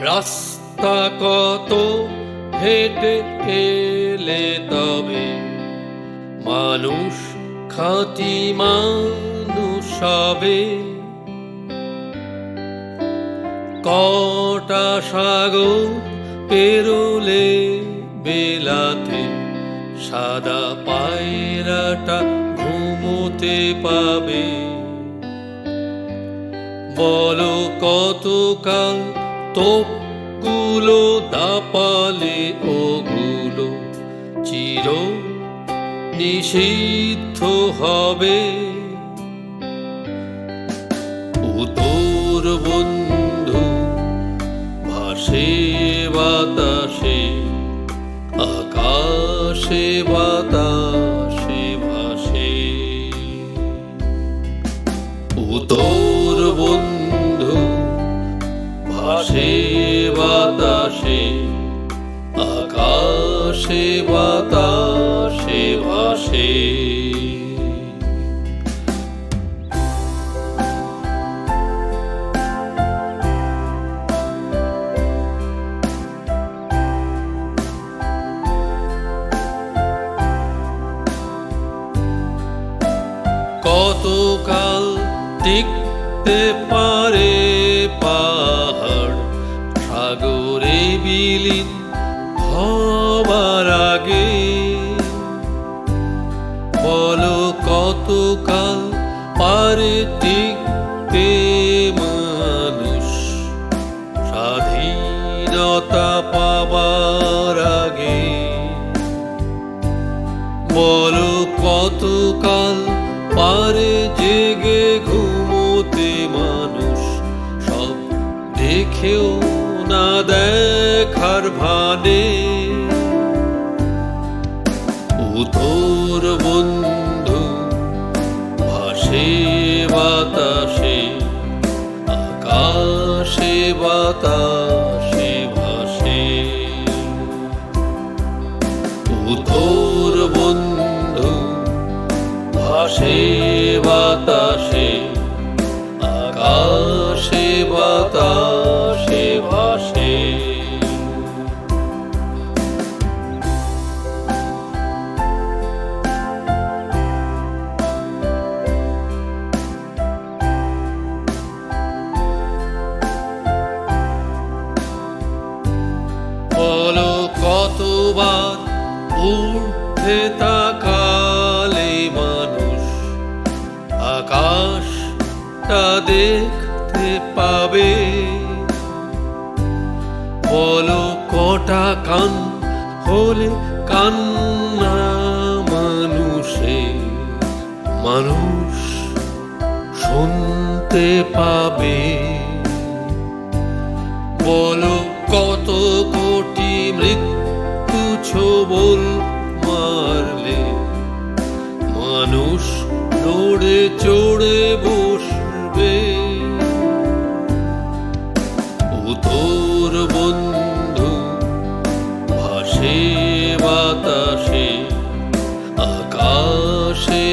রাস্তা কত হেঁটে এলে তবে মানুষ খাঁটি মানুষ হবে। কটা সাগর পেরোলে বেলাতে সাদা পায়রাটা ঘুমোতে পাবে। বলো কতকাল তোপগুলো দাপালে ওগুলো চির নিষিদ্ধ হবে। ও তোর বন্ধু ভাসে বাতাসে, আকাশে বাতাসে ভাসে। ও তোর বন্ধু ভাসে বাতাসে, আকাশে বাতাসে ভাসে। কতকাল টিকতে পারে পাহাড় সাগরে বিলীন হবার আগে? বলো কতকাল পারে টিকতে মানুষ স্বাধীনতা পাবার আগে? বলো কতকাল পারে জেগে ঘুমোতে মানুষ সব দেখেও না দেখার ভানে? ও তোর বন্ধু ভাসে বাতাসে, আকাশে বাতাসে ভাসে। ও তোর বন্ধু ভাসে বাতাসে, আকাশে বাতাসে ভাসে। বলো কতবার উঠে তাকালে মানুষ আকাশটা দেখতে পাবে? বলো কটা কান হলে কান্না মানুষের মানুষ শুনতে পাবে? বলো কত কোটি মৃত্যু ছোবল মারলে মানুষ নড়ে চড়ে বসবে? ও তোর বন্ধু ভাসে বাতাসে, আকাশে